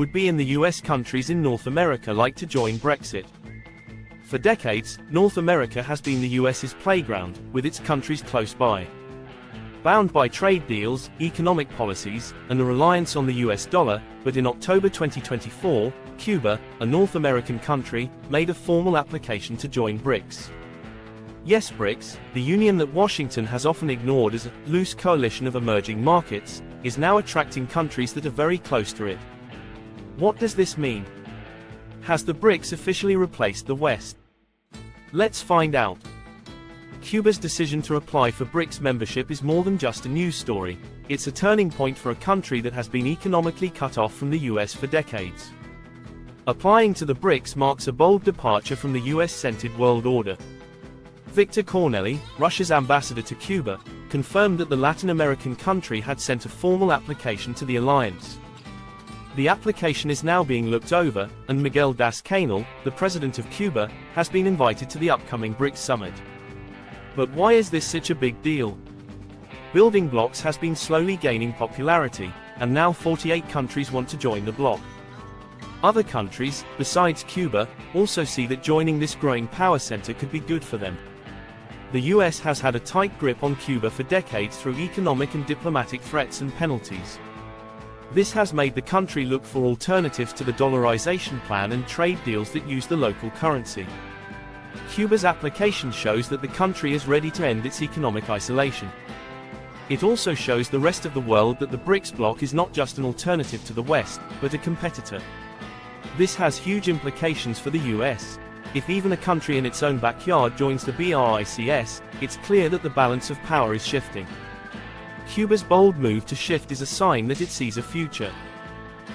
would be in the US. Countries in North America like to join Brexit. For decades, North America has been the US's playground, with its countries close by. Bound by trade deals, economic policies, and a reliance on the US dollar, but in October 2024, Cuba, a North American country, made a formal application to join BRICS. Yes, BRICS, the union that Washington has often ignored as a loose coalition of emerging markets, is now attracting countries that are very close to it. What does this mean? Has the BRICS officially replaced the West? Let's find out. Cuba's decision to apply for BRICS membership is more than just a news story. It's a turning point for a country that has been economically cut off from the US for decades. Applying to the BRICS marks a bold departure from the US-centered world order. Victor Cornelli, Russia's ambassador to Cuba, confirmed that the Latin American country had sent a formal application to the alliance. The application is now being looked over, and Miguel Diaz-Canel, the president of Cuba, has been invited to the upcoming BRICS summit. But why is this such a big deal? Building blocks has been slowly gaining popularity, and now 48 countries want to join the bloc. Other countries, besides Cuba, also see that joining this growing power center could be good for them. The US has had a tight grip on Cuba for decades through economic and diplomatic threats and penalties. This has made the country look for alternatives to the dollarization plan and trade deals that use the local currency. Cuba's application shows that the country is ready to end its economic isolation. It also shows the rest of the world that the BRICS bloc is not just an alternative to the West, but a competitor. This has huge implications for the US. If even a country in its own backyard joins the BRICS, it's clear that the balance of power is shifting. Cuba's bold move to shift is a sign that it sees a future.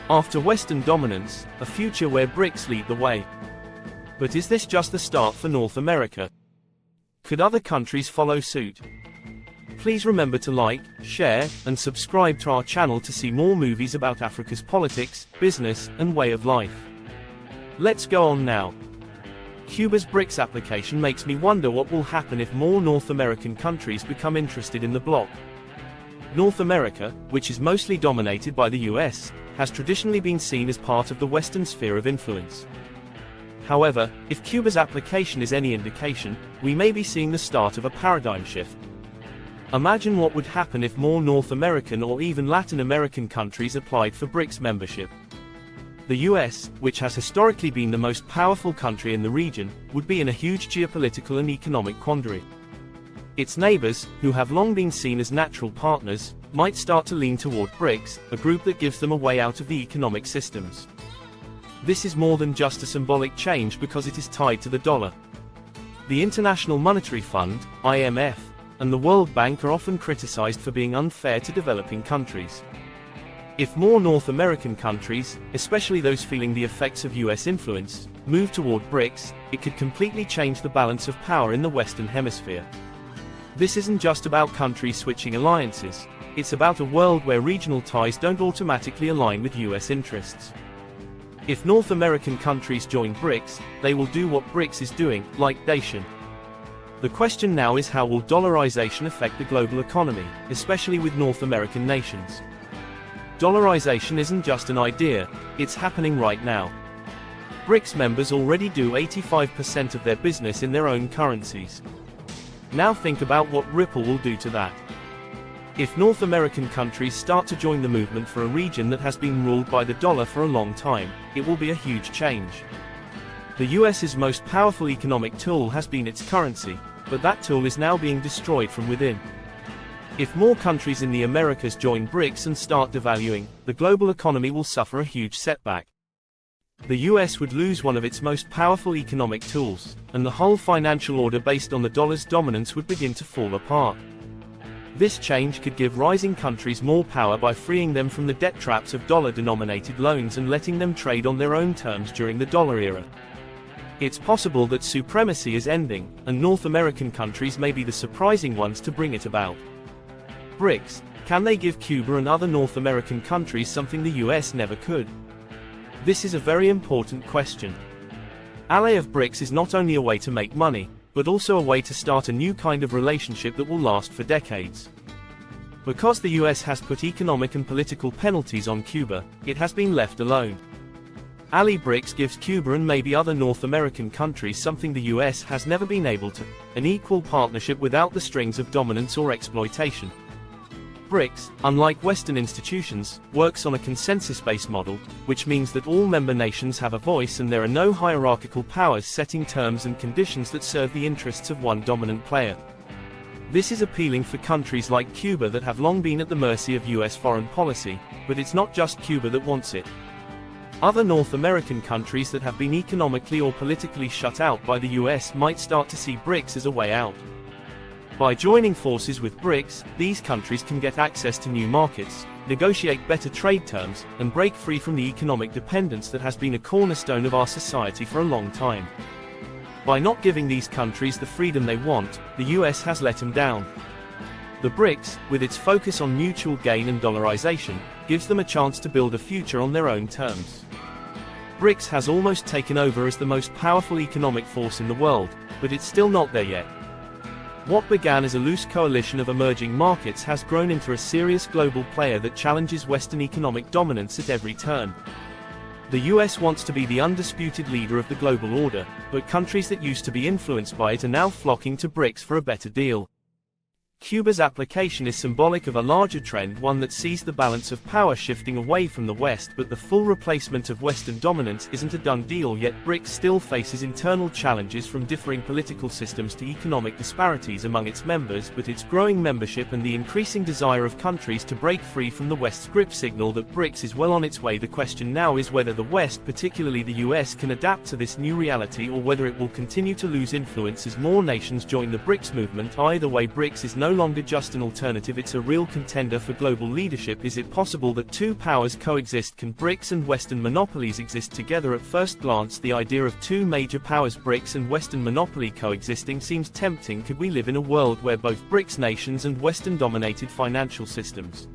After Western dominance, a future where BRICS lead the way. But is this just the start for North America? Could other countries follow suit? Please remember to like, share, and subscribe to our channel to see more movies about Africa's politics, business, and way of life. Let's go on now. Cuba's BRICS application makes me wonder what will happen if more North American countries become interested in the bloc. North America, which is mostly dominated by the US, has traditionally been seen as part of the Western sphere of influence. However, if Cuba's application is any indication, we may be seeing the start of a paradigm shift. Imagine what would happen if more North American or even Latin American countries applied for BRICS membership. The US, which has historically been the most powerful country in the region, would be in a huge geopolitical and economic quandary. Its neighbors, who have long been seen as natural partners, might start to lean toward BRICS, a group that gives them a way out of the economic systems. This is more than just a symbolic change because it is tied to the dollar. The International Monetary Fund, IMF, and the World Bank are often criticized for being unfair to developing countries. If more North American countries, especially those feeling the effects of US influence, move toward BRICS, it could completely change the balance of power in the Western Hemisphere. This isn't just about countries switching alliances, it's about a world where regional ties don't automatically align with US interests. If North American countries join BRICS, they will do what BRICS is doing, like Dacian. The question now is how will dollarization affect the global economy, especially with North American nations? Dollarization isn't just an idea, it's happening right now. BRICS members already do 85% of their business in their own currencies. Now think about what ripple will do to that. If North American countries start to join the movement for a region that has been ruled by the dollar for a long time, it will be a huge change. The US's most powerful economic tool has been its currency, but that tool is now being destroyed from within. If more countries in the Americas join BRICS and start devaluing, the global economy will suffer a huge setback. The US would lose one of its most powerful economic tools, and the whole financial order based on the dollar's dominance would begin to fall apart. This change could give rising countries more power by freeing them from the debt traps of dollar-denominated loans and letting them trade on their own terms during the dollar era. It's possible that supremacy is ending, and North American countries may be the surprising ones to bring it about. BRICS, can they give Cuba and other North American countries something the US never could? This is a very important question. Ally of BRICS is not only a way to make money, but also a way to start a new kind of relationship that will last for decades. Because the US has put economic and political penalties on Cuba, it has been left alone. Ally BRICS gives Cuba and maybe other North American countries something the US has never been able to, an equal partnership without the strings of dominance or exploitation. BRICS, unlike Western institutions, works on a consensus-based model, which means that all member nations have a voice and there are no hierarchical powers setting terms and conditions that serve the interests of one dominant player. This is appealing for countries like Cuba that have long been at the mercy of US foreign policy, but it's not just Cuba that wants it. Other North American countries that have been economically or politically shut out by the US might start to see BRICS as a way out. By joining forces with BRICS, these countries can get access to new markets, negotiate better trade terms, and break free from the economic dependence that has been a cornerstone of our society for a long time. By not giving these countries the freedom they want, the US has let them down. The BRICS, with its focus on mutual gain and dollarization, gives them a chance to build a future on their own terms. BRICS has almost taken over as the most powerful economic force in the world, but it's still not there yet. What began as a loose coalition of emerging markets has grown into a serious global player that challenges Western economic dominance at every turn. The US wants to be the undisputed leader of the global order, but countries that used to be influenced by it are now flocking to BRICS for a better deal. Cuba's application is symbolic of a larger trend, one that sees the balance of power shifting away from the West, but the full replacement of Western dominance isn't a done deal yet. BRICS still faces internal challenges from differing political systems to economic disparities among its members, but its growing membership and the increasing desire of countries to break free from the West's grip signal that BRICS is well on its way. The question now is whether the West, particularly the US, can adapt to this new reality or whether it will continue to lose influence as more nations join the BRICS movement. Either way, BRICS is no longer just an alternative, it's a real contender for global leadership. Is it possible that two powers coexist? Can BRICS and Western monopolies exist together? At first glance, the idea of two major powers, BRICS and Western monopoly, coexisting seems tempting. Could we live in a world where both BRICS nations and Western-dominated financial systems